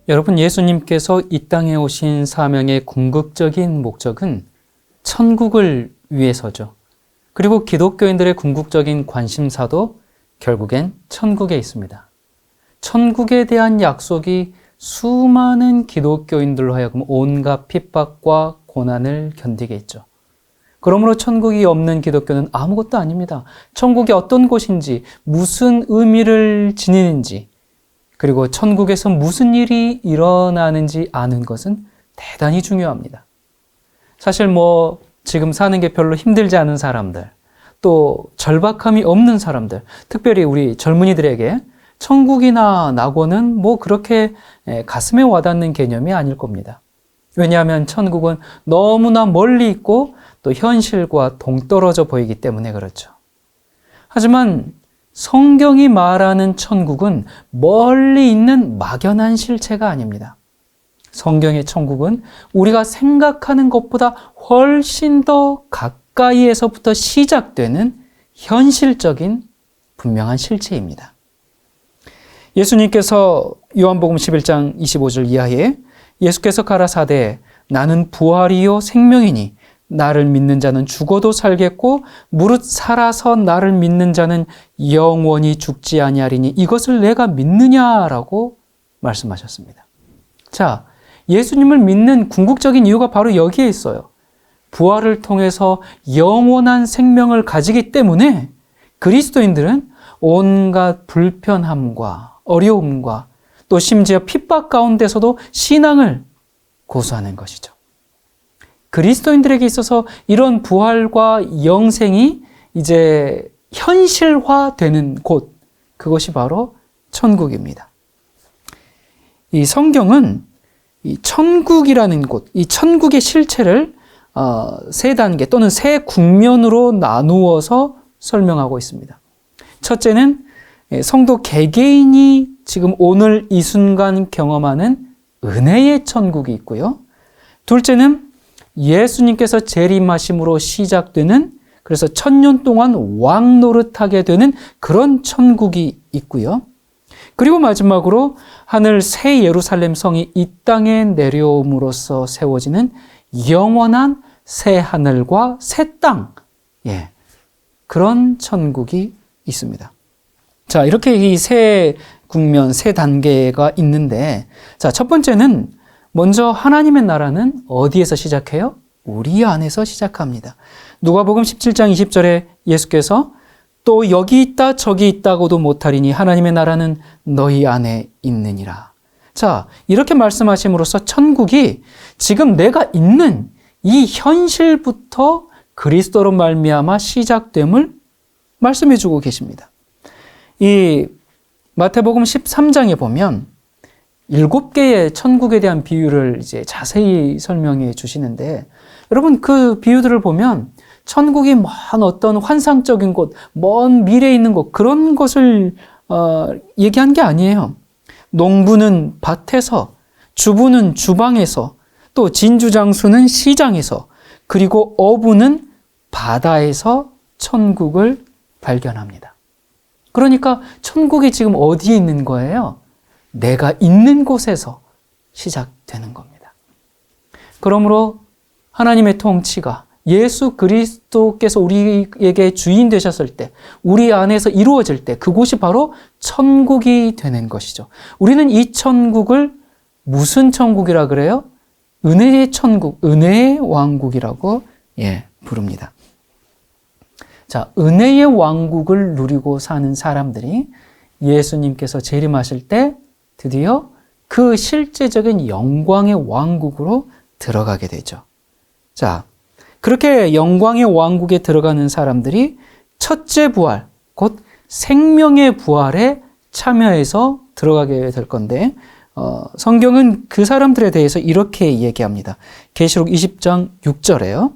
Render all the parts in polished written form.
여러분, 예수님께서 이 땅에 오신 사명의 궁극적인 목적은 천국을 위해서죠. 그리고 기독교인들의 궁극적인 관심사도 결국엔 천국에 있습니다. 천국에 대한 약속이 수많은 기독교인들로 하여금 온갖 핍박과 고난을 견디게 했죠. 그러므로 천국이 없는 기독교는 아무것도 아닙니다. 천국이 어떤 곳인지, 무슨 의미를 지니는지, 그리고 천국에서 무슨 일이 일어나는지 아는 것은 대단히 중요합니다. 사실 지금 사는 게 별로 힘들지 않은 사람들, 또 절박함이 없는 사람들, 특별히 우리 젊은이들에게 천국이나 낙원은 그렇게 가슴에 와닿는 개념이 아닐 겁니다. 왜냐하면 천국은 너무나 멀리 있고 또 현실과 동떨어져 보이기 때문에 그렇죠. 하지만 성경이 말하는 천국은 멀리 있는 막연한 실체가 아닙니다. 성경의 천국은 우리가 생각하는 것보다 훨씬 더 가까이에서부터 시작되는 현실적인 분명한 실체입니다. 예수님께서 요한복음 11장 25절 이하에 예수께서 가라사대 나는 부활이요 생명이니 나를 믿는 자는 죽어도 살겠고 무릇 살아서 나를 믿는 자는 영원히 죽지 아니하리니 이것을 내가 믿느냐라고 말씀하셨습니다. 자, 예수님을 믿는 궁극적인 이유가 바로 여기에 있어요. 부활을 통해서 영원한 생명을 가지기 때문에 그리스도인들은 온갖 불편함과 어려움과 또 심지어 핍박 가운데서도 신앙을 고수하는 것이죠. 그리스도인들에게 있어서 이런 부활과 영생이 이제 현실화되는 곳, 그것이 바로 천국입니다. 이 성경은 이 천국이라는 곳, 이 천국의 실체를 세 단계 또는 세 국면으로 나누어서 설명하고 있습니다. 첫째는 성도 개개인이 지금 오늘 이 순간 경험하는 은혜의 천국이 있고요. 둘째는 예수님께서 재림하심으로 시작되는, 그래서 1000년 동안 왕 노릇하게 되는 그런 천국이 있고요. 그리고 마지막으로 하늘 새 예루살렘 성이 이 땅에 내려옴으로써 세워지는 영원한 새 하늘과 새 땅, 그런 천국이 있습니다. 자, 이렇게 이 세 국면, 세 단계가 있는데, 자, 첫 번째는 먼저 하나님의 나라는 어디에서 시작해요? 우리 안에서 시작합니다. 누가복음 17장 20절에 예수께서 또 여기 있다 저기 있다고도 못하리니 하나님의 나라는 너희 안에 있느니라. 자, 이렇게 말씀하심으로써 천국이 지금 내가 있는 이 현실부터 그리스도로 말미암아 시작됨을 말씀해 주고 계십니다. 이 마태복음 13장에 보면 7개의 천국에 대한 비유를 이제 자세히 설명해 주시는데, 여러분 그 비유들을 보면 천국이 먼 어떤 환상적인 곳, 먼 미래에 있는 곳, 그런 것을 얘기한 게 아니에요. 농부는 밭에서, 주부는 주방에서, 또 진주장수는 시장에서, 그리고 어부는 바다에서 천국을 발견합니다. 그러니까 천국이 지금 어디에 있는 거예요? 내가 있는 곳에서 시작되는 겁니다. 그러므로 하나님의 통치가 예수 그리스도께서 우리에게 주인 되셨을 때, 우리 안에서 이루어질 때 그곳이 바로 천국이 되는 것이죠. 우리는 이 천국을 무슨 천국이라 그래요? 은혜의 천국, 은혜의 왕국이라고 부릅니다. 자, 은혜의 왕국을 누리고 사는 사람들이 예수님께서 재림하실 때 드디어 그 실제적인 영광의 왕국으로 들어가게 되죠. 자, 그렇게 영광의 왕국에 들어가는 사람들이 첫째 부활, 곧 생명의 부활에 참여해서 들어가게 될 건데, 성경은 그 사람들에 대해서 이렇게 얘기합니다. 계시록 20장 6절에요.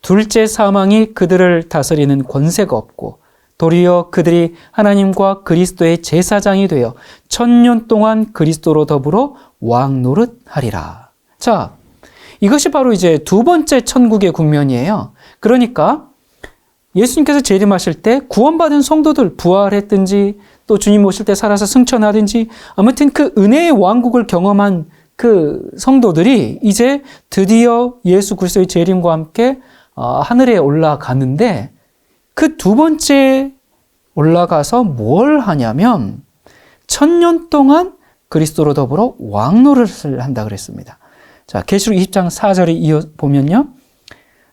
둘째 사망이 그들을 다스리는 권세가 없고 도리어 그들이 하나님과 그리스도의 제사장이 되어 1000년 동안 그리스도로 더불어 왕 노릇하리라. 자, 이것이 바로 이제 두 번째 천국의 국면이에요. 그러니까 예수님께서 재림하실 때 구원받은 성도들 부활했든지 또 주님 오실 때 살아서 승천하든지 아무튼 그 은혜의 왕국을 경험한 그 성도들이 이제 드디어 예수 그리스도의 재림과 함께 하늘에 올라가는데 그 두 번째 올라가서 뭘 하냐면 1000년 동안 그리스도로 더불어 왕노릇을 한다 그랬습니다. 자, 계시록 20장 4절에 이어 보면요.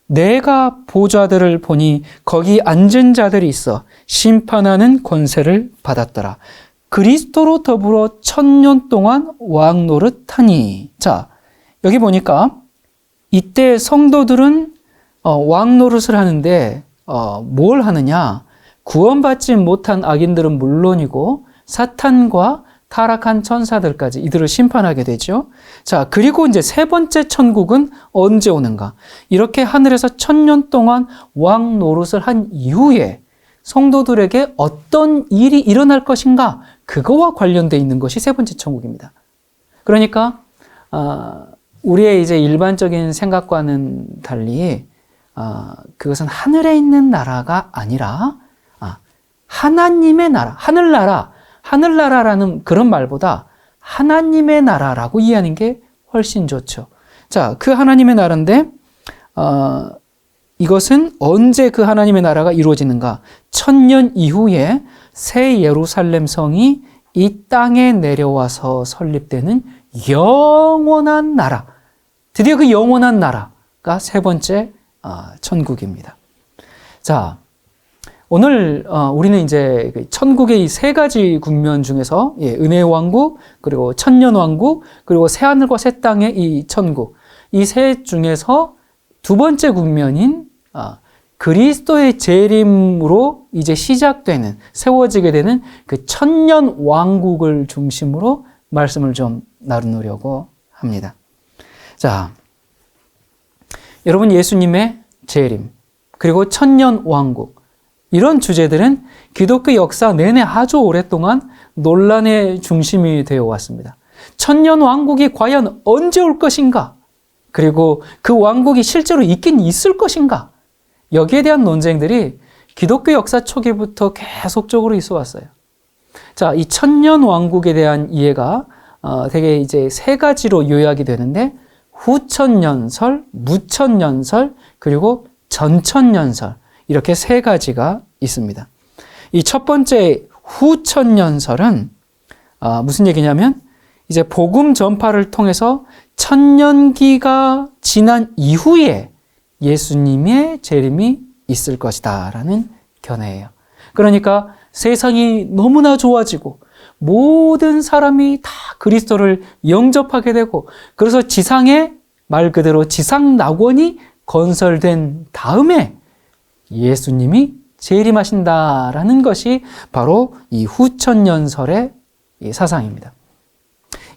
내가 보좌들을 보니 거기 앉은 자들이 있어 심판하는 권세를 받았더라. 그리스도로 더불어 1000년 동안 왕노릇하니. 자, 여기 보니까 이때 성도들은 왕노릇을 하는데 뭘 하느냐? 구원받지 못한 악인들은 물론이고 사탄과 타락한 천사들까지 이들을 심판하게 되죠. 자, 그리고 이제 세 번째 천국은 언제 오는가? 이렇게 하늘에서 1000년 동안 왕 노릇을 한 이후에 성도들에게 어떤 일이 일어날 것인가? 그거와 관련되어 있는 것이 세 번째 천국입니다. 그러니까 우리의 이제 일반적인 생각과는 달리 그것은 하늘에 있는 나라가 아니라 하나님의 나라, 하늘나라라는 그런 말보다 하나님의 나라라고 이해하는 게 훨씬 좋죠. 자, 그 하나님의 나라인데 이것은 언제 그 하나님의 나라가 이루어지는가? 1000년 이후에 새 예루살렘 성이 이 땅에 내려와서 설립되는 영원한 나라. 드디어 그 영원한 나라가 세 번째 천국입니다. 자, 오늘 우리는 이제 천국의 이 세 가지 국면 중에서 은혜의 왕국, 그리고 천년 왕국, 그리고 새 하늘과 새 땅의 이 천국, 이 세 중에서 두 번째 국면인 그리스도의 재림으로 이제 시작되는, 세워지게 되는 그 천년 왕국을 중심으로 말씀을 좀 나누려고 합니다. 자, 여러분, 예수님의 재림, 그리고 천년 왕국, 이런 주제들은 기독교 역사 내내 아주 오랫동안 논란의 중심이 되어 왔습니다. 천년 왕국이 과연 언제 올 것인가? 그리고 그 왕국이 실제로 있긴 있을 것인가? 여기에 대한 논쟁들이 기독교 역사 초기부터 계속적으로 있어 왔어요. 자, 이 천년 왕국에 대한 이해가 되게 이제 세 가지로 요약이 되는데, 후천년설, 무천년설, 그리고 전천년설, 이렇게 세 가지가 있습니다. 이 첫 번째 후천년설은 무슨 얘기냐면 이제 복음 전파를 통해서 천년기가 지난 이후에 예수님의 재림이 있을 것이다 라는 견해예요. 그러니까 세상이 너무나 좋아지고 모든 사람이 다 그리스도를 영접하게 되고, 그래서 지상에 말 그대로 지상 낙원이 건설된 다음에 예수님이 재림하신다라는 것이 바로 이 후천년설의 이 사상입니다.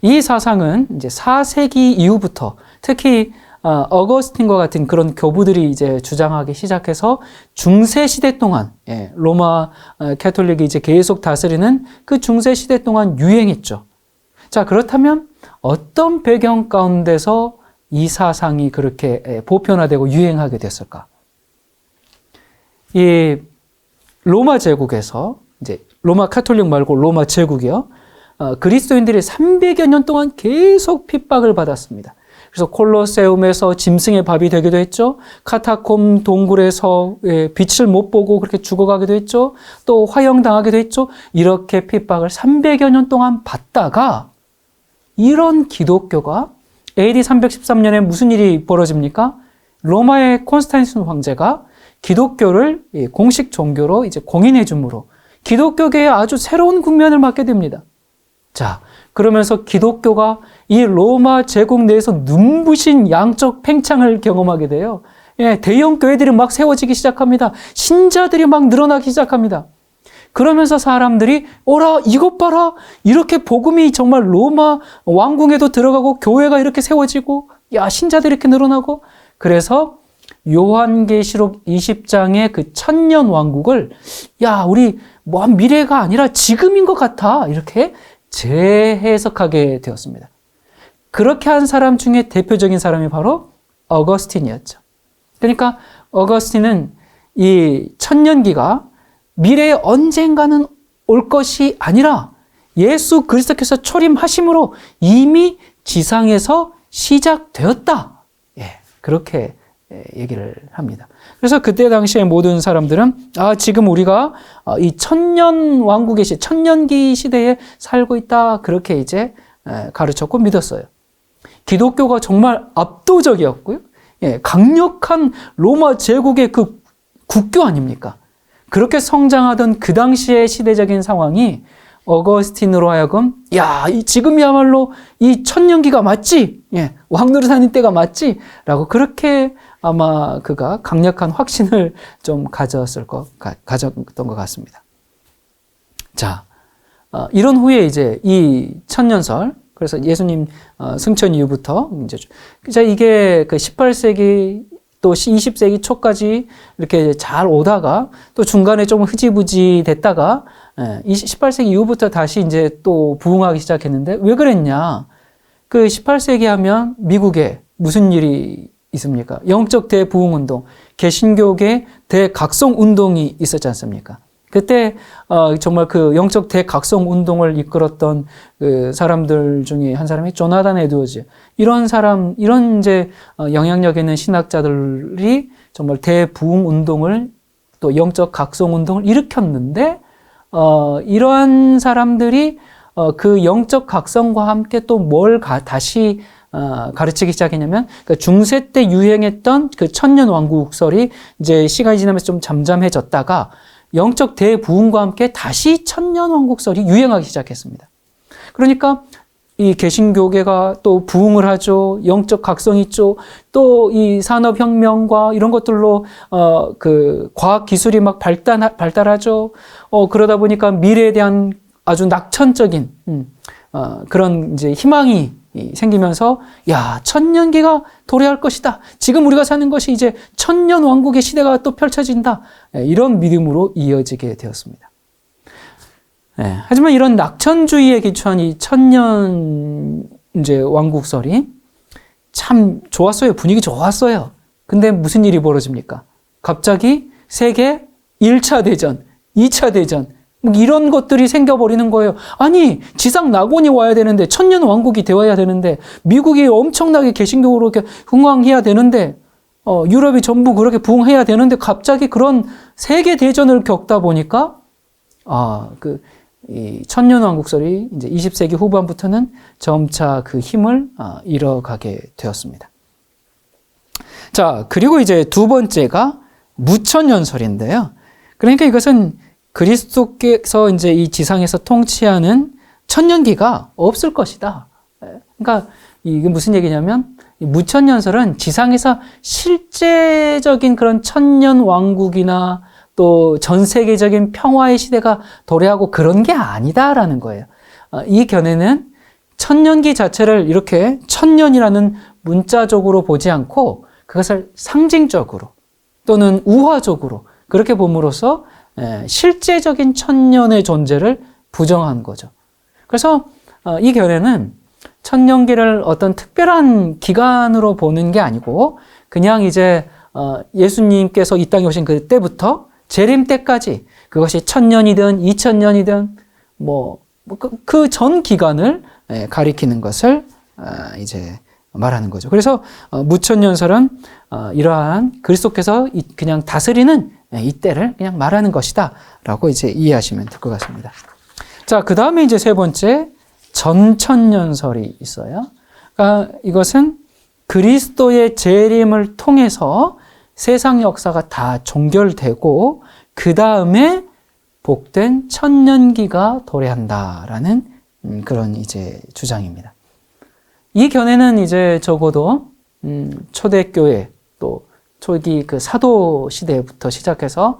이 사상은 이제 4세기 이후부터 특히 어거스틴과 같은 그런 교부들이 이제 주장하기 시작해서 중세 시대 동안, 로마 캐톨릭이 이제 계속 다스리는 그 중세 시대 동안 유행했죠. 자, 그렇다면 어떤 배경 가운데서 이 사상이 그렇게 보편화되고 유행하게 됐을까? 이 로마 제국에서, 이제 로마 카톨릭 말고 로마 제국이요, 그리스도인들이 300여 년 동안 계속 핍박을 받았습니다. 그래서 콜로세움에서 짐승의 밥이 되기도 했죠. 카타콤 동굴에서 빛을 못 보고 그렇게 죽어가기도 했죠. 또 화형당하기도 했죠. 이렇게 핍박을 300여 년 동안 받다가 이런 기독교가 AD 313년에 무슨 일이 벌어집니까? 로마의 콘스탄티누스 황제가 기독교를 공식 종교로 이제 공인해 줌으로 기독교계에 아주 새로운 국면을 맞게 됩니다. 자, 그러면서 기독교가 이 로마 제국 내에서 눈부신 양적 팽창을 경험하게 돼요. 대형 교회들이 막 세워지기 시작합니다. 신자들이 막 늘어나기 시작합니다. 그러면서 사람들이 오라, 이것 봐라, 이렇게 복음이 정말 로마 왕궁에도 들어가고 교회가 이렇게 세워지고, 야, 신자들이 이렇게 늘어나고, 그래서 요한계시록 20장의 그 천년 왕국을, 야, 우리 먼 미래가 아니라 지금인 것 같아, 이렇게 재해석하게 되었습니다. 그렇게 한 사람 중에 대표적인 사람이 바로 어거스틴이었죠. 그러니까 어거스틴은 이 천년기가 미래에 언젠가는 올 것이 아니라 예수 그리스도께서 초림하심으로 이미 지상에서 시작되었다. 그렇게 얘기를 합니다. 그래서 그때 당시에 모든 사람들은 지금 우리가 이 천년 왕국의 천년기 시대에 살고 있다. 그렇게 이제 가르쳤고 믿었어요. 기독교가 정말 압도적이었고요. 강력한 로마 제국의 그 국교 아닙니까? 그렇게 성장하던 그 당시의 시대적인 상황이 어거스틴으로 하여금 지금이야말로 이 천년기가 맞지? 왕 노릇하는 때가 맞지? 라고 그렇게 아마 그가 강력한 확신을 좀 가졌던 것 같습니다. 자, 이런 후에 이제 이 천년설, 그래서 예수님 승천 이후부터 이제 이게 그 18세기 또 20세기 초까지 이렇게 잘 오다가 또 중간에 좀 흐지부지 됐다가 18세기 이후부터 다시 이제 또 부흥하기 시작했는데 왜 그랬냐? 그 18세기 하면 미국에 무슨 일이 있습니까? 영적 대부흥운동, 개신교계 대각성운동이 있었지 않습니까? 그때 정말 그 영적 대각성운동을 이끌었던 그 사람들 중에 한 사람이 조나단 에드워즈, 이런 이제 영향력 있는 신학자들이 정말 대부흥운동을 또 영적 각성운동을 일으켰는데 이러한 사람들이 그 영적 각성과 함께 또 뭘 다시 가르치기 시작했냐면, 그러니까 중세 때 유행했던 그 천년 왕국설이 이제 시간이 지나면서 좀 잠잠해졌다가 영적 대부흥과 함께 다시 천년 왕국설이 유행하기 시작했습니다. 그러니까 이 개신교계가 또 부흥을 하죠. 영적 각성이 있죠. 또 이 산업혁명과 이런 것들로 그 과학 기술이 막 발달하죠. 그러다 보니까 미래에 대한 아주 낙천적인 그런 이제 희망이 생기면서 천년기가 도래할 것이다. 지금 우리가 사는 것이 이제 천년 왕국의 시대가 또 펼쳐진다. 이런 믿음으로 이어지게 되었습니다. 하지만 이런 낙천주의에 기초한 이 천년 이제 왕국설이 참 좋았어요. 분위기 좋았어요. 근데 무슨 일이 벌어집니까? 갑자기 세계 1차 대전, 2차 대전, 이런 것들이 생겨버리는 거예요. 아니, 지상 낙원이 와야 되는데, 천년 왕국이 되어야 되는데, 미국이 엄청나게 개신교로 이렇게 흥왕해야 되는데, 유럽이 전부 그렇게 부흥해야 되는데, 갑자기 그런 세계 대전을 겪다 보니까, 이 천년 왕국설이 이제 20세기 후반부터는 점차 그 힘을 잃어가게 되었습니다. 자, 그리고 이제 두 번째가 무천년설인데요. 그러니까 이것은 그리스도께서 이제 이 지상에서 통치하는 천년기가 없을 것이다. 그러니까 이게 무슨 얘기냐면, 무천년설은 지상에서 실제적인 그런 천년 왕국이나 또 전 세계적인 평화의 시대가 도래하고 그런 게 아니다라는 거예요. 이 견해는 천년기 자체를 이렇게 천년이라는 문자적으로 보지 않고 그것을 상징적으로 또는 우화적으로 그렇게 봄으로써 실제적인 천년의 존재를 부정한 거죠. 그래서 이 견해는 천년기를 어떤 특별한 기간으로 보는 게 아니고 그냥 이제 예수님께서 이 땅에 오신 그때부터 재림 때까지 그것이 1000년이든 2000년이든 그 전 기간을 가리키는 것을 이제 말하는 거죠. 그래서 무천년설은 이러한 그리스도께서 그냥 다스리는 이 때를 그냥 말하는 것이다 라고 이제 이해하시면 될 것 같습니다. 자, 그 다음에 이제 세 번째 전천년설이 있어요. 그러니까 이것은 그리스도의 재림을 통해서 세상 역사가 다 종결되고 그 다음에 복된 천년기가 도래한다라는 그런 이제 주장입니다. 이 견해는 이제 적어도 초대교회 또 초기 그 사도 시대부터 시작해서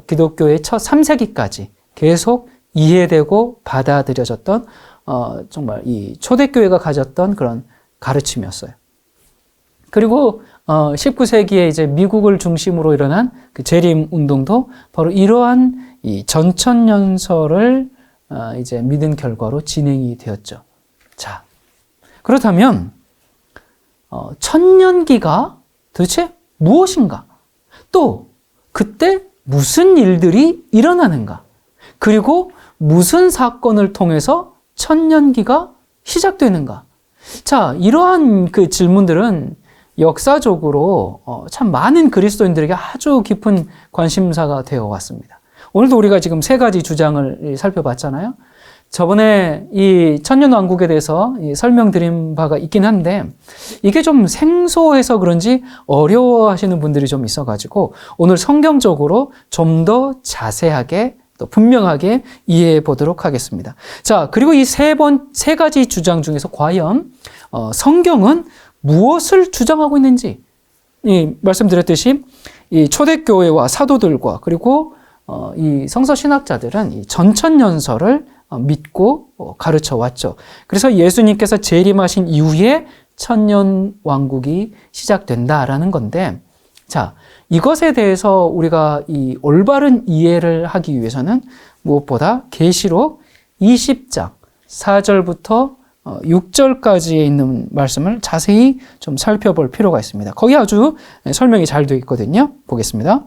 기독교의 첫 3세기까지 계속 이해되고 받아들여졌던 정말 이 초대교회가 가졌던 그런 가르침이었어요. 그리고 19세기에 이제 미국을 중심으로 일어난 그 재림 운동도 바로 이러한 이 전천년설을 이제 믿은 결과로 진행이 되었죠. 자, 그렇다면 천년기가 도대체 무엇인가? 또 그때 무슨 일들이 일어나는가? 그리고 무슨 사건을 통해서 천년기가 시작되는가? 자, 이러한 그 질문들은 역사적으로 참 많은 그리스도인들에게 아주 깊은 관심사가 되어 왔습니다. 오늘도 우리가 지금 세 가지 주장을 살펴봤잖아요. 저번에 이 천년왕국에 대해서 설명드린 바가 있긴 한데 이게 좀 생소해서 그런지 어려워하시는 분들이 좀 있어가지고 오늘 성경적으로 좀 더 자세하게 또 분명하게 이해해 보도록 하겠습니다. 자, 그리고 이 세 가지 주장 중에서 과연 성경은 무엇을 주장하고 있는지 말씀드렸듯이 이 초대교회와 사도들과 그리고 이 성서 신학자들은 이 전천년설을 믿고 가르쳐 왔죠. 그래서 예수님께서 재림하신 이후에 천년왕국이 시작된다라는 건데, 자, 이것에 대해서 우리가 이 올바른 이해를 하기 위해서는 무엇보다 계시록 20장 4절부터 6절까지에 있는 말씀을 자세히 좀 살펴볼 필요가 있습니다. 거기 아주 설명이 잘 되어 있거든요. 보겠습니다.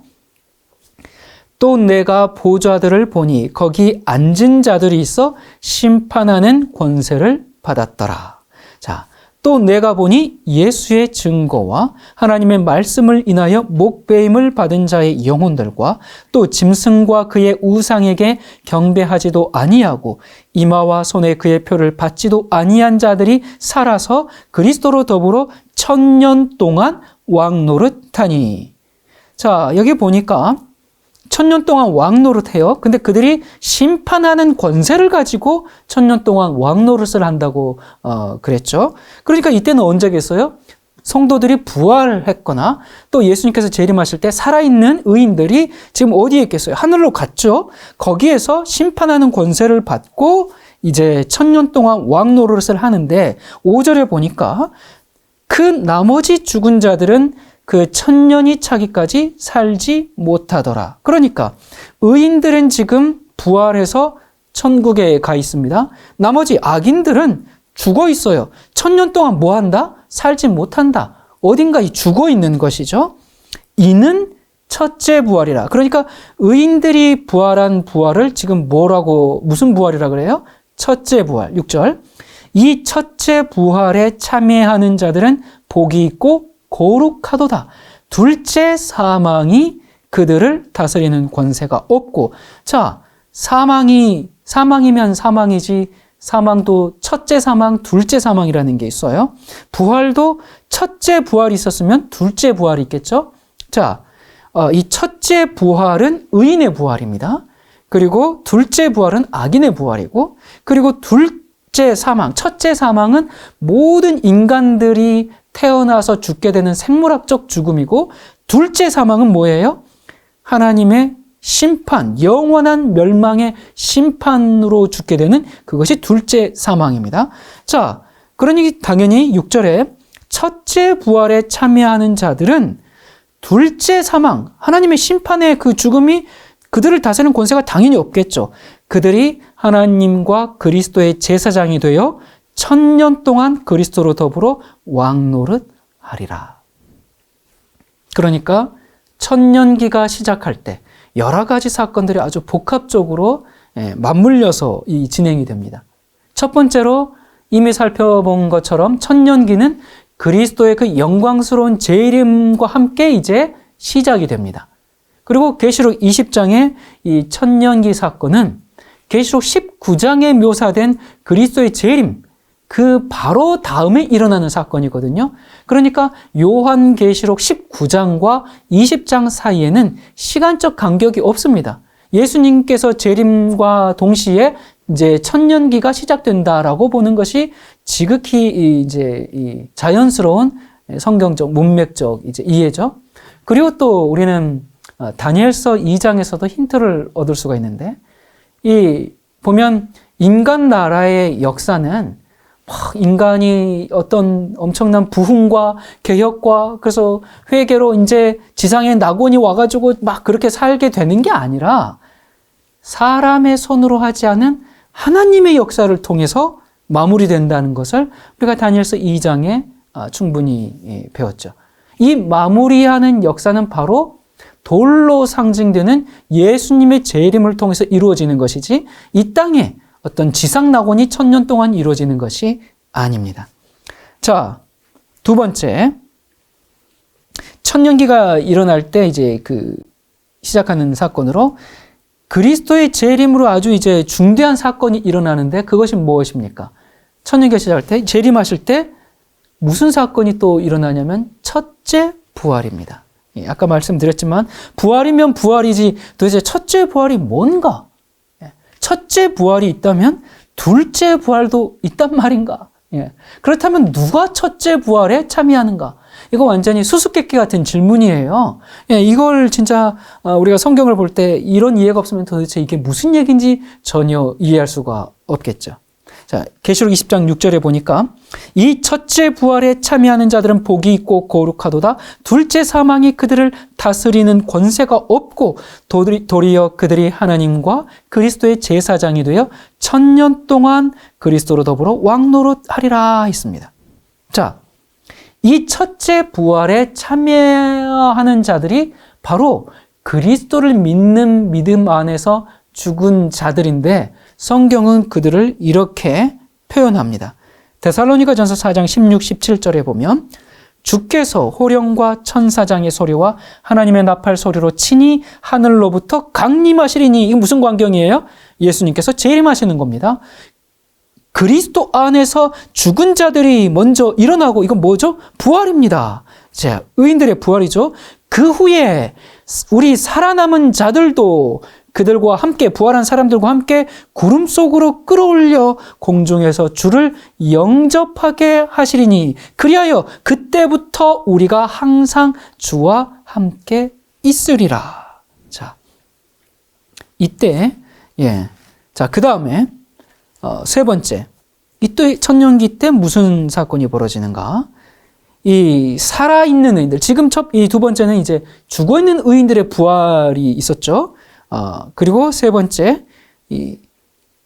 또 내가 보좌들을 보니 거기 앉은 자들이 있어 심판하는 권세를 받았더라. 자, 또 내가 보니 예수의 증거와 하나님의 말씀을 인하여 목배임을 받은 자의 영혼들과 또 짐승과 그의 우상에게 경배하지도 아니하고 이마와 손에 그의 표를 받지도 아니한 자들이 살아서 그리스도로 더불어 1000년 동안 왕노릇하니. 자, 여기 보니까 1000년 동안 왕노릇해요. 근데 그들이 심판하는 권세를 가지고 1000년 동안 왕노릇을 한다고 그랬죠. 그러니까 이때는 언제겠어요? 성도들이 부활했거나 또 예수님께서 재림하실 때 살아있는 의인들이 지금 어디에 있겠어요? 하늘로 갔죠. 거기에서 심판하는 권세를 받고 이제 1000년 동안 왕노릇을 하는데 5절에 보니까 그 나머지 죽은 자들은 그 1000년이 차기까지 살지 못하더라. 그러니까 의인들은 지금 부활해서 천국에 가 있습니다. 나머지 악인들은 죽어 있어요. 1000년 동안 뭐 한다? 살지 못한다. 어딘가 죽어 있는 것이죠. 이는 첫째 부활이라. 그러니까 의인들이 부활한 부활을 지금 무슨 부활이라 그래요? 첫째 부활. 6절. 이 첫째 부활에 참여하는 자들은 복이 있고 거룩하도다. 둘째 사망이 그들을 다스리는 권세가 없고, 자, 사망이면 사망이지, 사망도 첫째 사망, 둘째 사망이라는 게 있어요. 부활도 첫째 부활이 있었으면 둘째 부활이 있겠죠? 자, 이 첫째 부활은 의인의 부활입니다. 그리고 둘째 부활은 악인의 부활이고, 그리고 첫째 사망은 모든 인간들이 태어나서 죽게 되는 생물학적 죽음이고, 둘째 사망은 뭐예요? 하나님의 심판, 영원한 멸망의 심판으로 죽게 되는 그것이 둘째 사망입니다. 자, 그러니 당연히 6절에 첫째 부활에 참여하는 자들은 둘째 사망, 하나님의 심판의 그 죽음이 그들을 다스리는 권세가 당연히 없겠죠. 그들이 하나님과 그리스도의 제사장이 되어 1000년 동안 그리스도로 더불어 왕노릇하리라. 그러니까 천년기가 시작할 때 여러 가지 사건들이 아주 복합적으로 맞물려서 진행이 됩니다. 첫 번째로 이미 살펴본 것처럼 천년기는 그리스도의 그 영광스러운 재림과 함께 이제 시작이 됩니다. 그리고 계시록 20장의 이 천년기 사건은 계시록 19장에 묘사된 그리스도의 재림, 그 바로 다음에 일어나는 사건이거든요. 그러니까 요한계시록 19장과 20장 사이에는 시간적 간격이 없습니다. 예수님께서 재림과 동시에 이제 천년기가 시작된다라고 보는 것이 지극히 이제 이 자연스러운 성경적 문맥적 이제 이해죠. 그리고 또 우리는 다니엘서 2장에서도 힌트를 얻을 수가 있는데, 보면 인간 나라의 역사는 인간이 어떤 엄청난 부흥과 개혁과 그래서 회개로 이제 지상에 낙원이 와가지고 막 그렇게 살게 되는 게 아니라 사람의 손으로 하지 않은 하나님의 역사를 통해서 마무리된다는 것을 우리가 다니엘서 2장에 충분히 배웠죠. 이 마무리하는 역사는 바로 돌로 상징되는 예수님의 재림을 통해서 이루어지는 것이지 이 땅에 어떤 지상 낙원이 1000년 동안 이루어지는 것이 아닙니다. 자, 두 번째, 천년기가 일어날 때 이제 시작하는 사건으로 그리스도의 재림으로 아주 이제 중대한 사건이 일어나는데 그것이 무엇입니까? 천년기가 시작할 때, 재림하실 때 무슨 사건이 또 일어나냐면 첫째 부활입니다. 아까 말씀드렸지만 부활이면 부활이지 도대체 첫째 부활이 뭔가? 첫째 부활이 있다면 둘째 부활도 있단 말인가? 그렇다면 누가 첫째 부활에 참여하는가? 이거 완전히 수수께끼 같은 질문이에요. 이걸 진짜 우리가 성경을 볼 때 이런 이해가 없으면 도대체 이게 무슨 얘기인지 전혀 이해할 수가 없겠죠. 자, 계시록 20장 6절에 보니까 이 첫째 부활에 참여하는 자들은 복이 있고 거룩하도다. 둘째 사망이 그들을 다스리는 권세가 없고 도리어 그들이 하나님과 그리스도의 제사장이 되어 1000년 동안 그리스도로 더불어 왕노릇하리라 했습니다. 자, 이 첫째 부활에 참여하는 자들이 바로 그리스도를 믿는 믿음 안에서 죽은 자들인데 성경은 그들을 이렇게 표현합니다. 데살로니가전서 4장 16, 17절에 보면 주께서 호령과 천사장의 소리와 하나님의 나팔 소리로 친히 하늘로부터 강림하시리니. 이게 무슨 광경이에요? 예수님께서 재림하시는 겁니다. 그리스도 안에서 죽은 자들이 먼저 일어나고 이건 뭐죠? 부활입니다. 자, 의인들의 부활이죠. 그 후에 우리 살아남은 자들도 그들과 함께 부활한 사람들과 함께 구름 속으로 끌어올려 공중에서 주를 영접하게 하시리니 그리하여 그때부터 우리가 항상 주와 함께 있으리라. 자, 이때 자, 그다음에 세 번째, 이 천년기 때 무슨 사건이 벌어지는가? 이 살아있는 의인들, 지금 이 두 번째는 이제 죽어있는 의인들의 부활이 있었죠. 그리고 세 번째, 이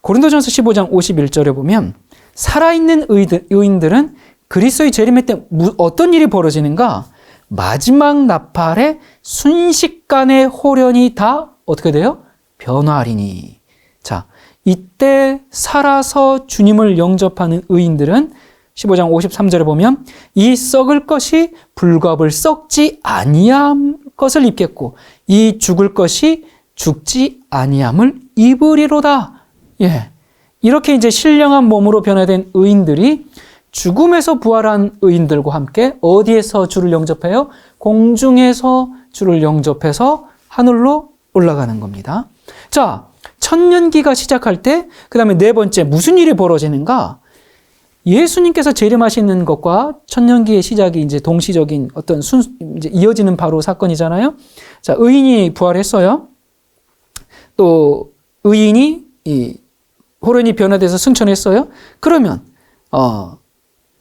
고린도전서 15장 51절에 보면 살아있는 의인들은 그리스도의 재림의 때 어떤 일이 벌어지는가? 마지막 나팔에 순식간에 호련이 다 어떻게 돼요? 변화하리니. 자, 이때 살아서 주님을 영접하는 의인들은 15장 53절에 보면 이 썩을 것이 불갑을 썩지 아니함 것을 입겠고 이 죽을 것이 죽지 아니함을 입으리로다. 이렇게 이제 신령한 몸으로 변화된 의인들이 죽음에서 부활한 의인들과 함께 어디에서 주를 영접해요? 공중에서 주를 영접해서 하늘로 올라가는 겁니다. 자, 천년기가 시작할 때 그 다음에 네 번째 무슨 일이 벌어지는가? 예수님께서 재림하시는 것과 천년기의 시작이 이제 동시적인 어떤 이제 이어지는 바로 사건이잖아요. 자, 의인이 부활했어요. 또 의인이 호련이 변화돼서 승천했어요. 그러면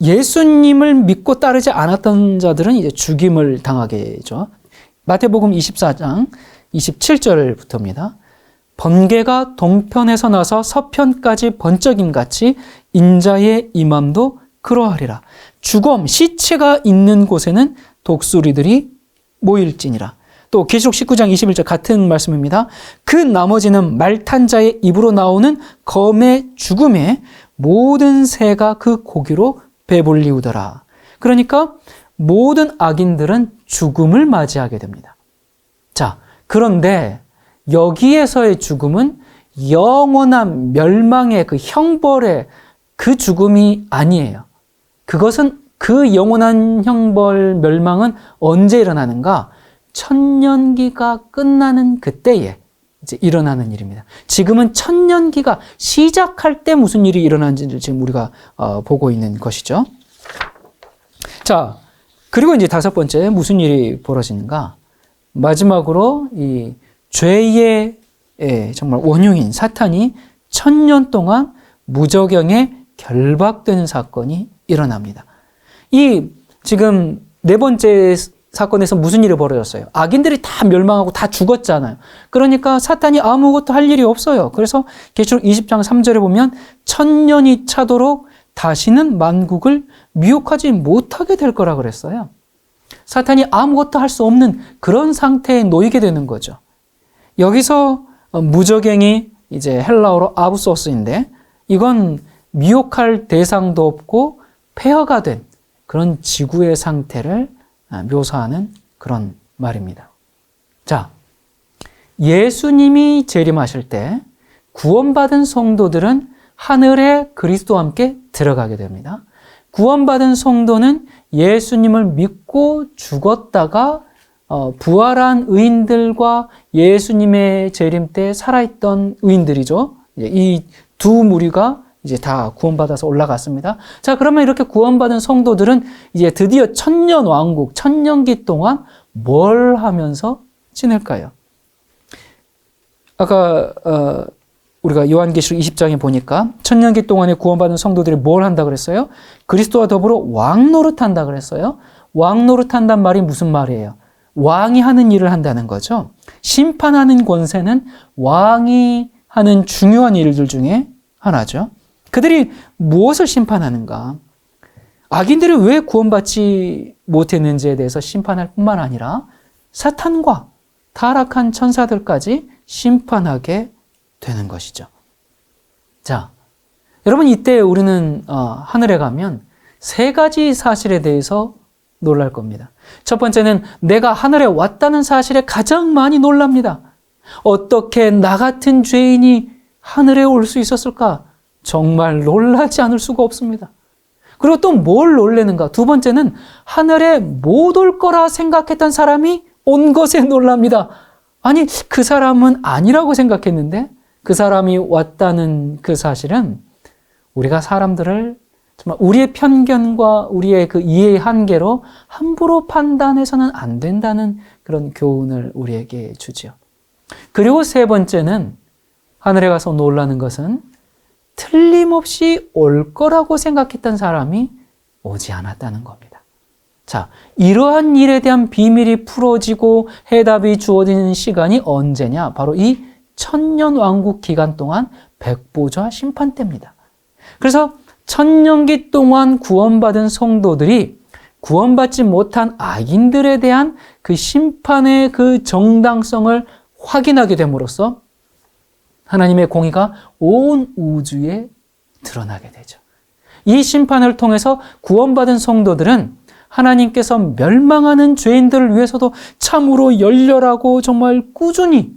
예수님을 믿고 따르지 않았던 자들은 이제 죽임을 당하게 되죠. 마태복음 24장 27절부터입니다. 번개가 동편에서 나서 서편까지 번쩍임같이 인자의 임함도 그러하리라. 죽음, 시체가 있는 곳에는 독수리들이 모일지니라. 또 계시록 19장 21절 같은 말씀입니다. 그 나머지는 말탄 자의 입으로 나오는 검의 죽음에 모든 새가 그 고기로 배불리우더라. 그러니까 모든 악인들은 죽음을 맞이하게 됩니다. 자, 그런데 여기에서의 죽음은 영원한 멸망의 그 형벌의 그 죽음이 아니에요. 그것은 그 영원한 형벌 멸망은 언제 일어나는가? 천년기가 끝나는 그때에 이제 일어나는 일입니다. 지금은 천년기가 시작할 때 무슨 일이 일어나는지를 지금 우리가 보고 있는 것이죠. 자, 그리고 이제 다섯 번째 무슨 일이 벌어지는가? 마지막으로 이 죄의 정말 원흉인 사탄이 1000년 동안 무저경에 결박되는 사건이 일어납니다. 이 지금 네 번째 사건에서 무슨 일이 벌어졌어요? 악인들이 다 멸망하고 다 죽었잖아요. 그러니까 사탄이 아무것도 할 일이 없어요. 그래서 계시록 20장 3절에 보면 1000년이 차도록 다시는 만국을 미혹하지 못하게 될 거라 그랬어요. 사탄이 아무것도 할 수 없는 그런 상태에 놓이게 되는 거죠. 여기서 무적행이 이제 헬라어로 아부소스인데 이건 미혹할 대상도 없고 폐허가 된 그런 지구의 상태를 묘사하는 그런 말입니다. 자, 예수님이 재림하실 때 구원받은 성도들은 하늘에 그리스도와 함께 들어가게 됩니다. 구원받은 성도는 예수님을 믿고 죽었다가 부활한 의인들과 예수님의 재림 때 살아있던 의인들이죠. 이 두 무리가 이제 다 구원받아서 올라갔습니다. 자, 그러면 이렇게 구원받은 성도들은 이제 드디어 천년 왕국, 천년기 동안 뭘 하면서 지낼까요? 아까 우리가 요한계시록 20장에 보니까 천년기 동안에 구원받은 성도들이 뭘 한다 그랬어요? 그리스도와 더불어 왕노릇한다 그랬어요. 왕노릇한단 말이 무슨 말이에요? 왕이 하는 일을 한다는 거죠. 심판하는 권세는 왕이 하는 중요한 일들 중에 하나죠. 그들이 무엇을 심판하는가? 악인들이 왜 구원받지 못했는지에 대해서 심판할 뿐만 아니라 사탄과 타락한 천사들까지 심판하게 되는 것이죠. 자, 여러분 이때 우리는 하늘에 가면 세 가지 사실에 대해서 놀랄 겁니다. 첫 번째는 내가 하늘에 왔다는 사실에 가장 많이 놀랍니다. 어떻게 나 같은 죄인이 하늘에 올 수 있었을까? 정말 놀라지 않을 수가 없습니다. 그리고 또 뭘 놀라는가? 두 번째는 하늘에 못 올 거라 생각했던 사람이 온 것에 놀랍니다. 아니, 그 사람은 아니라고 생각했는데 그 사람이 왔다는 그 사실은 우리가 사람들을 정말 우리의 편견과 우리의 그 이해의 한계로 함부로 판단해서는 안 된다는 그런 교훈을 우리에게 주지요. 그리고 세 번째는 하늘에 가서 놀라는 것은 틀림없이 올 거라고 생각했던 사람이 오지 않았다는 겁니다. 자, 이러한 일에 대한 비밀이 풀어지고 해답이 주어지는 시간이 언제냐? 바로 이 천년 왕국 기간 동안 백보좌 심판 때입니다. 그래서 천년기 동안 구원받은 성도들이 구원받지 못한 악인들에 대한 그 심판의 그 정당성을 확인하게 됨으로써 하나님의 공의가 온 우주에 드러나게 되죠. 이 심판을 통해서 구원받은 성도들은 하나님께서 멸망하는 죄인들을 위해서도 참으로 열렬하고 정말 꾸준히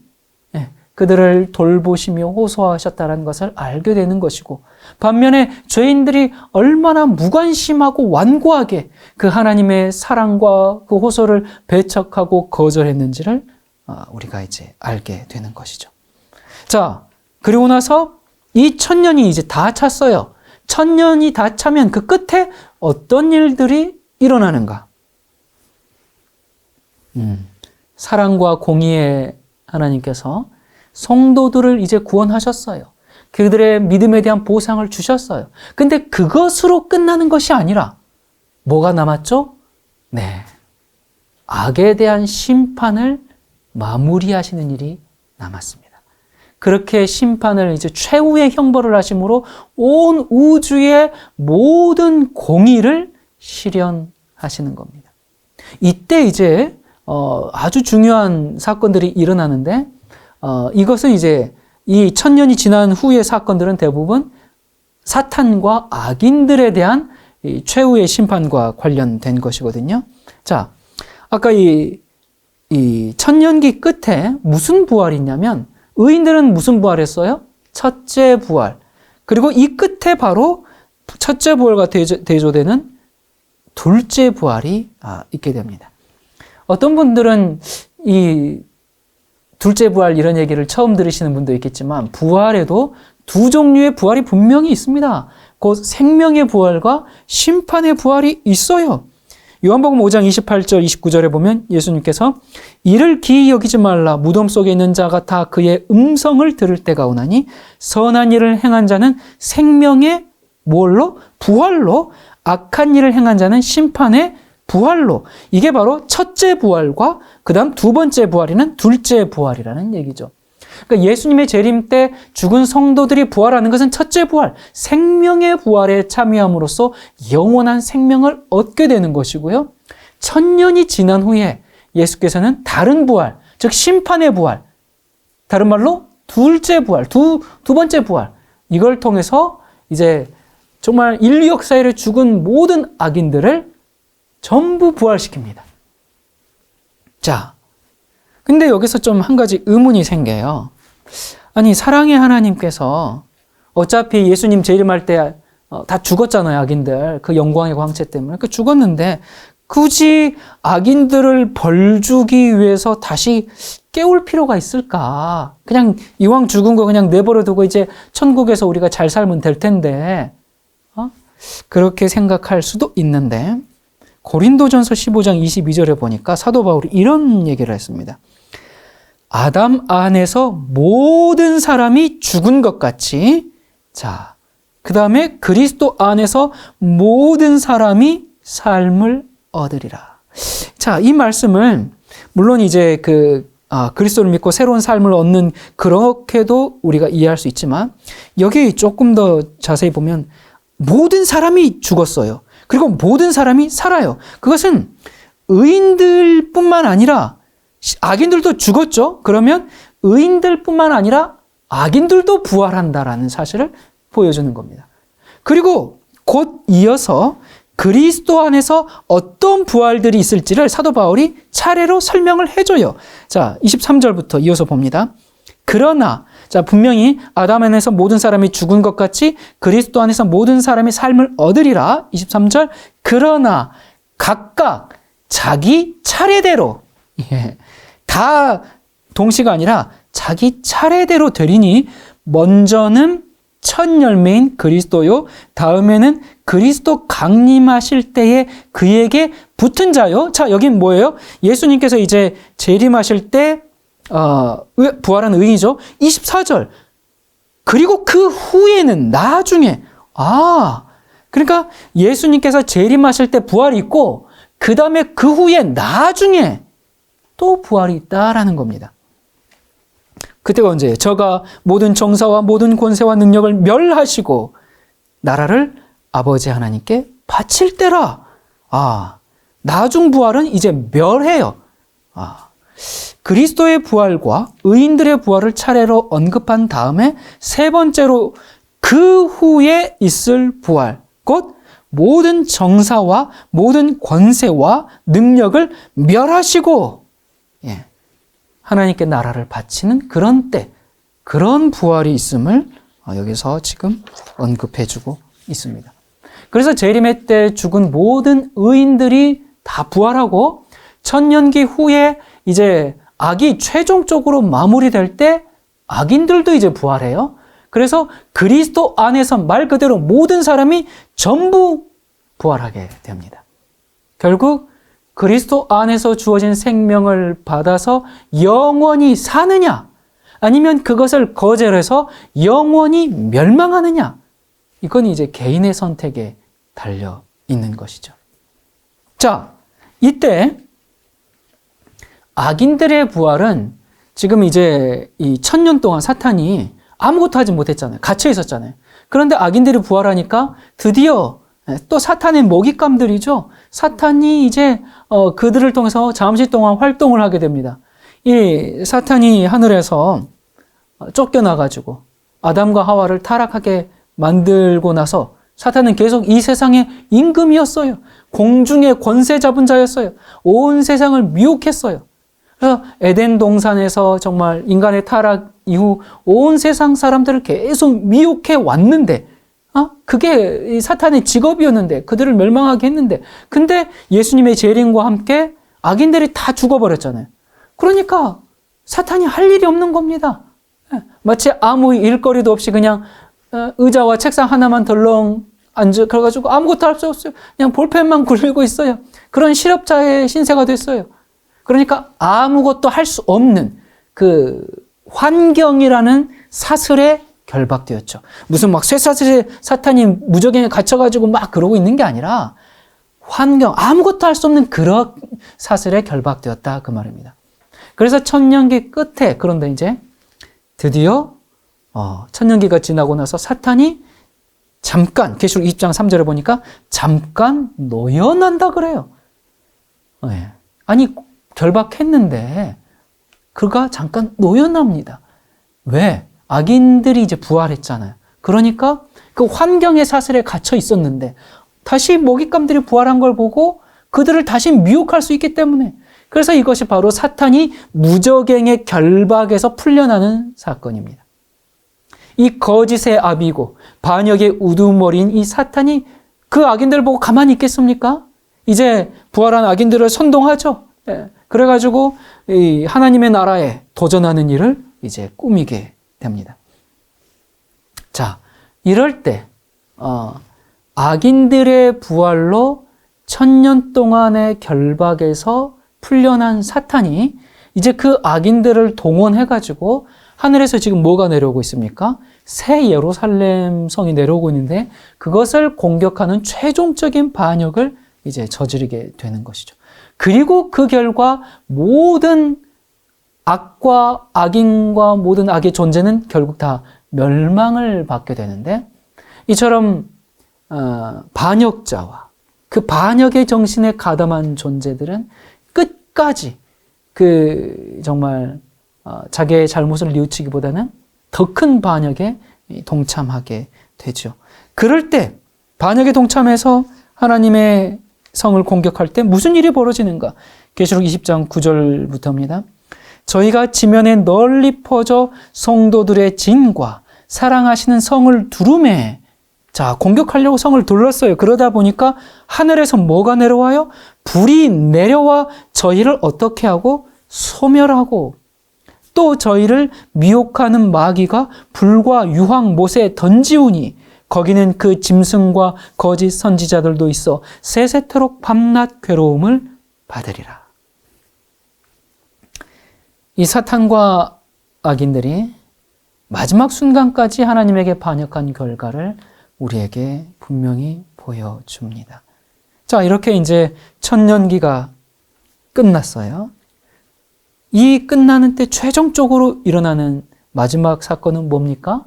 그들을 돌보시며 호소하셨다는 것을 알게 되는 것이고, 반면에 죄인들이 얼마나 무관심하고 완고하게 그 하나님의 사랑과 그 호소를 배척하고 거절했는지를 우리가 이제 알게 되는 것이죠. 자, 그리고 나서 이 천년이 이제 다 찼어요. 천년이 다 차면 그 끝에 어떤 일들이 일어나는가? 사랑과 공의의 하나님께서 성도들을 이제 구원하셨어요. 그들의 믿음에 대한 보상을 주셨어요. 근데 그것으로 끝나는 것이 아니라 뭐가 남았죠? 네, 악에 대한 심판을 마무리하시는 일이 남았습니다. 그렇게 심판을 이제 최후의 형벌을 하심으로 온 우주의 모든 공의를 실현하시는 겁니다. 이때 이제 아주 중요한 사건들이 일어나는데 이것은 이제 이 천년이 지난 후의 사건들은 대부분 사탄과 악인들에 대한 이 최후의 심판과 관련된 것이거든요. 자, 아까 이 천년기 끝에 무슨 부활이 있냐면 의인들은 무슨 부활했어요? 첫째 부활. 그리고 이 끝에 바로 첫째 부활과 대조되는 둘째 부활이 있게 됩니다. 어떤 분들은 이 둘째 부활 이런 얘기를 처음 들으시는 분도 있겠지만 부활에도 두 종류의 부활이 분명히 있습니다. 곧 생명의 부활과 심판의 부활이 있어요. 요한복음 5장 28절 29절에 보면 예수님께서 이를 기이 여기지 말라. 무덤 속에 있는 자가 다 그의 음성을 들을 때가 오나니 선한 일을 행한 자는 생명의 뭘로? 부활로, 악한 일을 행한 자는 심판의 부활로. 이게 바로 첫째 부활과 그 다음 두 번째 부활이는 둘째 부활이라는 얘기죠. 그러니까 예수님의 재림 때 죽은 성도들이 부활하는 것은 첫째 부활, 생명의 부활에 참여함으로써 영원한 생명을 얻게 되는 것이고요. 천년이 지난 후에 예수께서는 다른 부활, 즉 심판의 부활, 다른 말로 둘째 부활, 두 번째 부활, 이걸 통해서 이제 정말 인류 역사에 죽은 모든 악인들을 전부 부활시킵니다. 자, 근데 여기서 좀 한 가지 의문이 생겨요. 아니, 사랑의 하나님께서 어차피 예수님 재림할 때 다 죽었잖아요, 악인들. 그 영광의 광채 때문에. 그 죽었는데 굳이 악인들을 벌 주기 위해서 다시 깨울 필요가 있을까? 그냥 이왕 죽은 거 그냥 내버려 두고 이제 천국에서 우리가 잘 살면 될 텐데, 그렇게 생각할 수도 있는데, 고린도전서 15장 22절에 보니까 사도 바울이 이런 얘기를 했습니다. 아담 안에서 모든 사람이 죽은 것 같이, 자, 그 다음에 그리스도 안에서 모든 사람이 삶을 얻으리라. 자, 이 말씀을 물론 이제 그리스도를 믿고 새로운 삶을 얻는 그렇게도 우리가 이해할 수 있지만, 여기 조금 더 자세히 보면 모든 사람이 죽었어요. 그리고 모든 사람이 살아요. 그것은 의인들뿐만 아니라 악인들도 죽었죠. 그러면 의인들뿐만 아니라 악인들도 부활한다라는 사실을 보여주는 겁니다. 그리고 곧 이어서 그리스도 안에서 어떤 부활들이 있을지를 사도 바울이 차례로 설명을 해줘요. 자, 23절부터 이어서 봅니다. 그러나, 자, 분명히 아담 안에서 모든 사람이 죽은 것 같이 그리스도 안에서 모든 사람이 삶을 얻으리라. 23절. 그러나 각각 자기 차례대로, 다 동시가 아니라 자기 차례대로 되리니 먼저는 첫 열매인 그리스도요, 다음에는 그리스도 강림하실 때에 그에게 붙은 자요. 자, 여긴 뭐예요? 예수님께서 이제 재림하실 때 부활한 의인이죠. 24절. 그리고 그 후에는 나중에, 그러니까 예수님께서 재림하실 때 부활이 있고 그 다음에 그 후에 나중에 또 부활이 있다라는 겁니다. 그때가 언제예요? 저가 모든 정사와 모든 권세와 능력을 멸하시고 나라를 아버지 하나님께 바칠 때라. 나중 부활은 이제 멸해요. 그리스도의 부활과 의인들의 부활을 차례로 언급한 다음에 세 번째로 그 후에 있을 부활, 곧 모든 정사와 모든 권세와 능력을 멸하시고 하나님께 나라를 바치는 그런 때, 그런 부활이 있음을 여기서 지금 언급해주고 있습니다. 그래서 재림의 때 죽은 모든 의인들이 다 부활하고 천년기 후에 이제 악이 최종적으로 마무리될 때 악인들도 이제 부활해요. 그래서 그리스도 안에서 말 그대로 모든 사람이 전부 부활하게 됩니다. 결국 그리스도 안에서 주어진 생명을 받아서 영원히 사느냐, 아니면 그것을 거절해서 영원히 멸망하느냐, 이건 이제 개인의 선택에 달려 있는 것이죠. 자, 이때 악인들의 부활은 지금 이제 이 1000년 동안 사탄이 아무것도 하지 못했잖아요. 갇혀 있었잖아요. 그런데 악인들이 부활하니까 드디어 또 사탄의 먹잇감들이죠. 사탄이 이제 그들을 통해서 잠시 동안 활동을 하게 됩니다. 이 사탄이 하늘에서 쫓겨나가지고 아담과 하와를 타락하게 만들고 나서 사탄은 계속 이 세상의 임금이었어요. 공중의 권세 잡은 자였어요. 온 세상을 미혹했어요. 그래서 에덴 동산에서 정말 인간의 타락 이후 온 세상 사람들을 계속 미혹해 왔는데, 그게 이 사탄의 직업이었는데, 그들을 멸망하게 했는데, 근데 예수님의 재림과 함께 악인들이 다 죽어버렸잖아요. 그러니까 사탄이 할 일이 없는 겁니다. 마치 아무 일거리도 없이 그냥 의자와 책상 하나만 덜렁 그래가지고 아무것도 할 수 없어요. 그냥 볼펜만 굴리고 있어요. 그런 실업자의 신세가 됐어요. 그러니까 아무것도 할 수 없는 그 환경이라는 사슬에 결박되었죠. 무슨 막 쇠사슬에 사탄이 무적행에 갇혀가지고 막 그러고 있는 게 아니라 환경, 아무것도 할 수 없는 그런 사슬에 결박되었다, 그 말입니다. 그래서 천년기 끝에, 그런데 이제 드디어 천년기가 지나고 나서 사탄이 잠깐, 계시록 20장 3절에 보니까 잠깐 노여난다 그래요. 네. 아니, 결박했는데 그가 잠깐 놓여납니다. 왜? 악인들이 이제 부활했잖아요. 그러니까 그 환경의 사슬에 갇혀 있었는데 다시 먹잇감들이 부활한 걸 보고 그들을 다시 미혹할 수 있기 때문에, 그래서 이것이 바로 사탄이 무저갱의 결박에서 풀려나는 사건입니다. 이 거짓의 아비고 반역의 우두머리인 이 사탄이 그 악인들을 보고 가만히 있겠습니까? 이제 부활한 악인들을 선동하죠. 그래가지고 이 하나님의 나라에 도전하는 일을 이제 꾸미게 됩니다. 자, 이럴 때 악인들의 부활로 1000년 동안의 결박에서 풀려난 사탄이 이제 그 악인들을 동원해가지고 하늘에서 지금 뭐가 내려오고 있습니까? 새 예루살렘 성이 내려오고 있는데 그것을 공격하는 최종적인 반역을 이제 저지르게 되는 것이죠. 그리고 그 결과 모든 악과 악인과 모든 악의 존재는 결국 다 멸망을 받게 되는데, 이처럼 반역자와 그 반역의 정신에 가담한 존재들은 끝까지 정말 자기의 잘못을 뉘우치기보다는 더 큰 반역에 동참하게 되죠. 그럴 때 반역에 동참해서 하나님의 성을 공격할 때 무슨 일이 벌어지는가? 계시록 20장 9절부터입니다. 저희가 지면에 널리 퍼져 성도들의 진과 사랑하시는 성을 두루매. 자, 공격하려고 성을 둘렀어요. 그러다 보니까 하늘에서 뭐가 내려와요? 불이 내려와 저희를 어떻게 하고? 소멸하고, 또 저희를 미혹하는 마귀가 불과 유황 못에 던지우니 거기는 그 짐승과 거짓 선지자들도 있어 세세토록 밤낮 괴로움을 받으리라. 이 사탄과 악인들이 마지막 순간까지 하나님에게 반역한 결과를 우리에게 분명히 보여줍니다. 자, 이렇게 이제 천년기가 끝났어요. 이 끝나는 때 최종적으로 일어나는 마지막 사건은 뭡니까?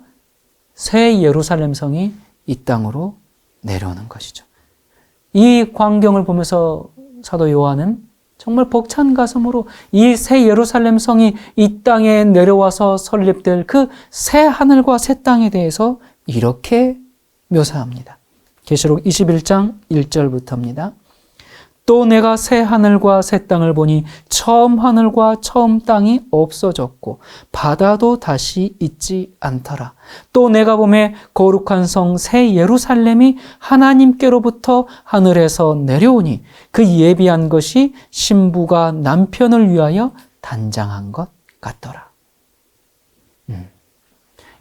새 예루살렘 성이 이 땅으로 내려오는 것이죠. 이 광경을 보면서 사도 요한은 정말 벅찬 가슴으로 이 새 예루살렘 성이 이 땅에 내려와서 설립될 그 새 하늘과 새 땅에 대해서 이렇게 묘사합니다. 계시록 21장 1절부터입니다. 또 내가 새 하늘과 새 땅을 보니 처음 하늘과 처음 땅이 없어졌고 바다도 다시 있지 않더라. 또 내가 보매 거룩한 성 새 예루살렘이 하나님께로부터 하늘에서 내려오니 그 예비한 것이 신부가 남편을 위하여 단장한 것 같더라.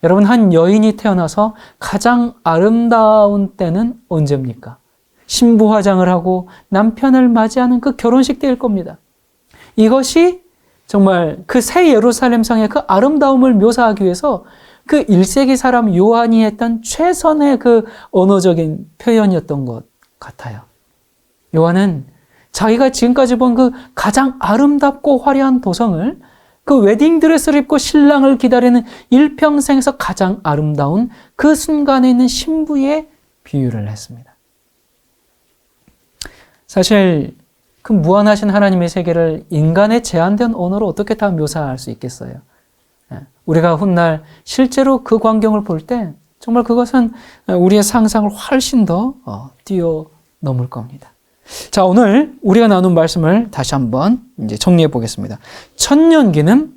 여러분, 한 여인이 태어나서 가장 아름다운 때는 언제입니까? 신부 화장을 하고 남편을 맞이하는 그 결혼식 때일 겁니다. 이것이 정말 그 새 예루살렘 성의 그 아름다움을 묘사하기 위해서 그 1세기 사람 요한이 했던 최선의 그 언어적인 표현이었던 것 같아요. 요한은 자기가 지금까지 본 그 가장 아름답고 화려한 도성을, 그 웨딩드레스를 입고 신랑을 기다리는 일평생에서 가장 아름다운 그 순간에 있는 신부의 비유를 했습니다. 사실 그 무한하신 하나님의 세계를 인간의 제한된 언어로 어떻게 다 묘사할 수 있겠어요? 우리가 훗날 실제로 그 광경을 볼 때 정말 그것은 우리의 상상을 훨씬 더 뛰어넘을 겁니다. 자, 오늘 우리가 나눈 말씀을 다시 한번 이제 정리해 보겠습니다. 천년기는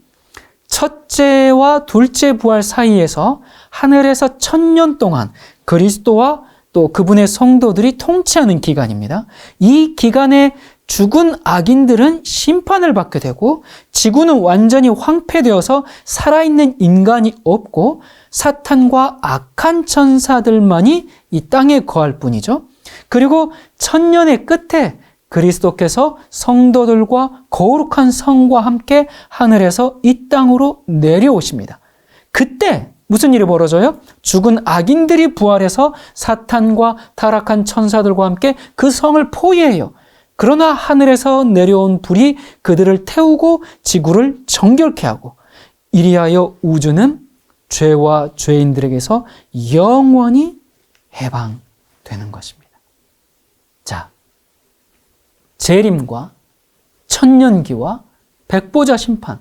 첫째와 둘째 부활 사이에서 하늘에서 1000년 동안 그리스도와 또 그분의 성도들이 통치하는 기간입니다. 이 기간에 죽은 악인들은 심판을 받게 되고 지구는 완전히 황폐되어서 살아있는 인간이 없고 사탄과 악한 천사들만이 이 땅에 거할 뿐이죠. 그리고 1000년의 끝에 그리스도께서 성도들과 거룩한 성과 함께 하늘에서 이 땅으로 내려오십니다. 그때 무슨 일이 벌어져요? 죽은 악인들이 부활해서 사탄과 타락한 천사들과 함께 그 성을 포위해요. 그러나 하늘에서 내려온 불이 그들을 태우고 지구를 정결케 하고, 이리하여 우주는 죄와 죄인들에게서 영원히 해방되는 것입니다. 자, 재림과 천년기와 백보자 심판,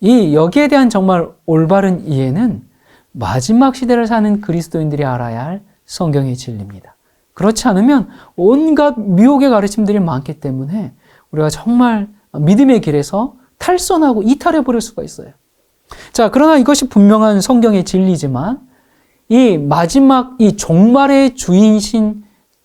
여기에 대한 정말 올바른 이해는 마지막 시대를 사는 그리스도인들이 알아야 할 성경의 진리입니다. 그렇지 않으면 온갖 미혹의 가르침들이 많기 때문에 우리가 정말 믿음의 길에서 탈선하고 이탈해 버릴 수가 있어요. 자, 그러나 이것이 분명한 성경의 진리지만 이 마지막 이 종말의 주인이신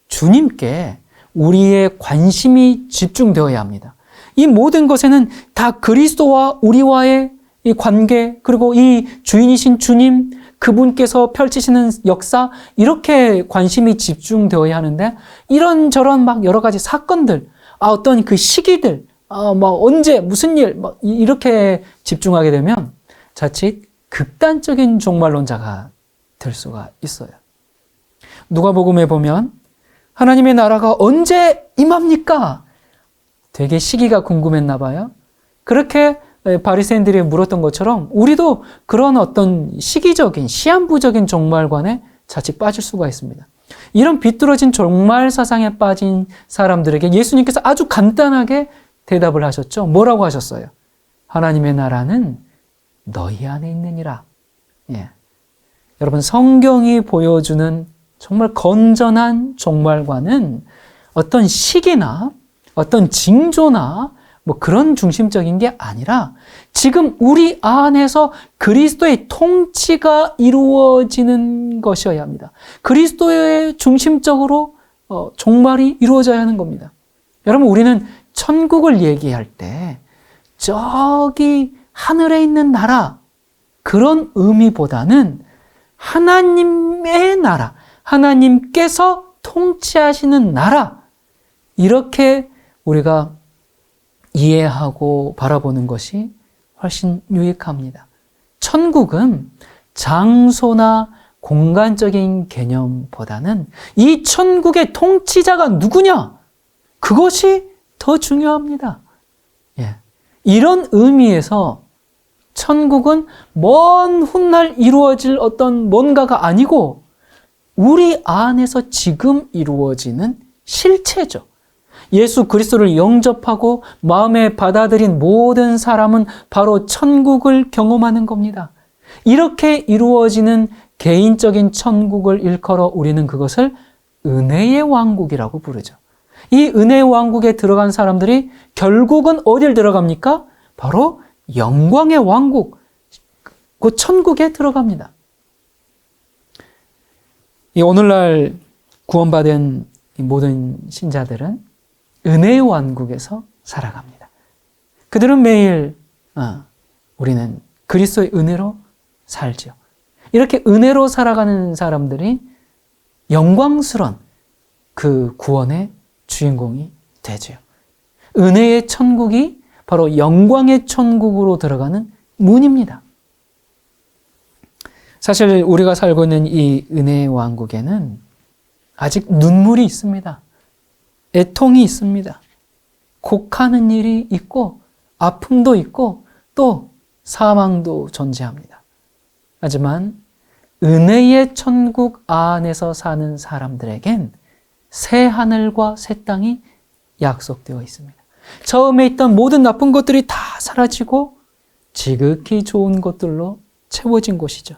주님께 우리의 관심이 집중되어야 합니다. 이 모든 것에는 다 그리스도와 우리와의 이 관계, 그리고 이 주인이신 주님, 그분께서 펼치시는 역사, 이렇게 관심이 집중되어야 하는데, 이런저런 막 여러 가지 사건들, 어떤 그 시기들, 언제, 무슨 일, 이렇게 집중하게 되면 자칫 극단적인 종말론자가 될 수가 있어요. 누가복음에 보면 하나님의 나라가 언제 임합니까? 되게 시기가 궁금했나 봐요. 그렇게 바리새인들이 물었던 것처럼 우리도 그런 어떤 시기적인 시한부적인 종말관에 자칫 빠질 수가 있습니다. 이런 비뚤어진 종말 사상에 빠진 사람들에게 예수님께서 아주 간단하게 대답을 하셨죠. 뭐라고 하셨어요? 하나님의 나라는 너희 안에 있느니라. 예. 여러분, 성경이 보여주는 정말 건전한 종말관은 어떤 시기나 어떤 징조나 그런 중심적인 게 아니라 지금 우리 안에서 그리스도의 통치가 이루어지는 것이어야 합니다. 그리스도의 중심적으로 종말이 이루어져야 하는 겁니다. 여러분, 우리는 천국을 얘기할 때 저기 하늘에 있는 나라, 그런 의미보다는 하나님의 나라, 하나님께서 통치하시는 나라, 이렇게 우리가 이해하고 바라보는 것이 훨씬 유익합니다. 천국은 장소나 공간적인 개념보다는 이 천국의 통치자가 누구냐? 그것이 더 중요합니다. 예. 이런 의미에서 천국은 먼 훗날 이루어질 어떤 뭔가가 아니고 우리 안에서 지금 이루어지는 실체죠. 예수 그리스도를 영접하고 마음에 받아들인 모든 사람은 바로 천국을 경험하는 겁니다. 이렇게 이루어지는 개인적인 천국을 일컬어 우리는 그것을 은혜의 왕국이라고 부르죠. 이 은혜의 왕국에 들어간 사람들이 결국은 어딜 들어갑니까? 바로 영광의 왕국, 그 천국에 들어갑니다. 이 오늘날 구원받은 모든 신자들은 은혜의 왕국에서 살아갑니다. 그들은 매일 우리는 그리스도의 은혜로 살죠. 이렇게 은혜로 살아가는 사람들이 영광스러운 그 구원의 주인공이 되죠. 은혜의 천국이 바로 영광의 천국으로 들어가는 문입니다. 사실 우리가 살고 있는 이 은혜의 왕국에는 아직 눈물이 있습니다. 애통이 있습니다. 곡하는 일이 있고 아픔도 있고 또 사망도 존재합니다. 하지만 은혜의 천국 안에서 사는 사람들에겐 새 하늘과 새 땅이 약속되어 있습니다. 처음에 있던 모든 나쁜 것들이 다 사라지고 지극히 좋은 것들로 채워진 곳이죠.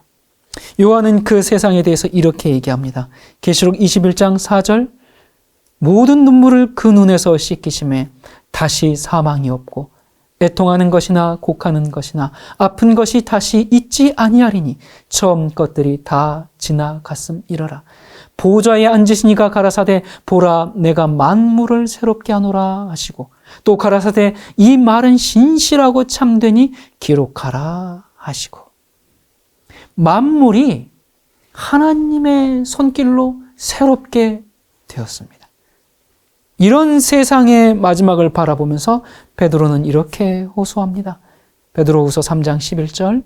요한은 그 세상에 대해서 이렇게 얘기합니다. 계시록 21장 4절, 모든 눈물을 그 눈에서 씻기심에 다시 사망이 없고 애통하는 것이나 곡하는 것이나 아픈 것이 다시 있지 아니하리니 처음 것들이 다 지나갔음이러라. 보좌에 앉으신 이가 가라사대 보라 내가 만물을 새롭게 하노라 하시고 또 가라사대 이 말은 신실하고 참되니 기록하라 하시고. 만물이 하나님의 손길로 새롭게 되었습니다. 이런 세상의 마지막을 바라보면서 베드로는 이렇게 호소합니다. 베드로후서 3장 11절,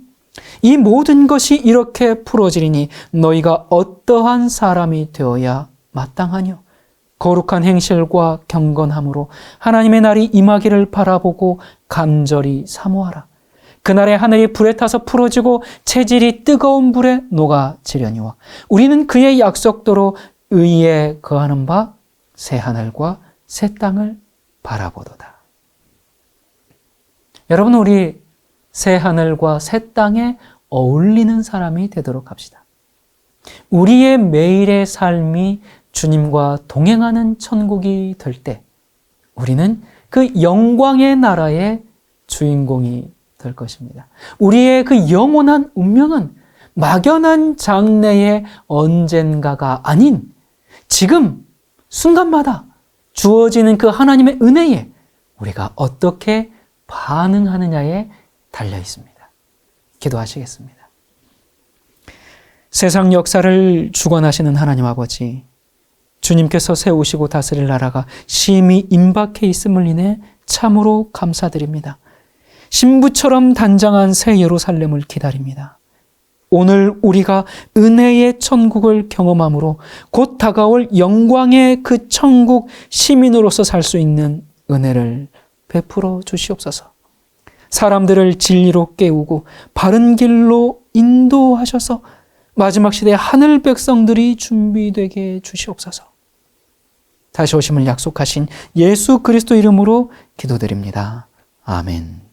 이 모든 것이 이렇게 풀어지리니 너희가 어떠한 사람이 되어야 마땅하뇨. 거룩한 행실과 경건함으로 하나님의 날이 임하기를 바라보고 간절히 사모하라. 그날에 하늘이 불에 타서 풀어지고 체질이 뜨거운 불에 녹아지려니와 우리는 그의 약속대로 의에 거하는 바 새 하늘과 새 땅을 바라보도다. 여러분, 우리 새 하늘과 새 땅에 어울리는 사람이 되도록 합시다. 우리의 매일의 삶이 주님과 동행하는 천국이 될 때 우리는 그 영광의 나라의 주인공이 될 것입니다. 우리의 그 영원한 운명은 막연한 장래의 언젠가가 아닌 지금 순간마다 주어지는 그 하나님의 은혜에 우리가 어떻게 반응하느냐에 달려 있습니다. 기도하시겠습니다. 세상 역사를 주관하시는 하나님 아버지, 주님께서 세우시고 다스릴 나라가 심히 임박해 있음을 인해 참으로 감사드립니다. 신부처럼 단장한 새 예루살렘을 기다립니다. 오늘 우리가 은혜의 천국을 경험함으로 곧 다가올 영광의 그 천국 시민으로서 살 수 있는 은혜를 베풀어 주시옵소서. 사람들을 진리로 깨우고 바른 길로 인도하셔서 마지막 시대에 하늘 백성들이 준비되게 해주시옵소서. 다시 오심을 약속하신 예수 그리스도 이름으로 기도드립니다. 아멘.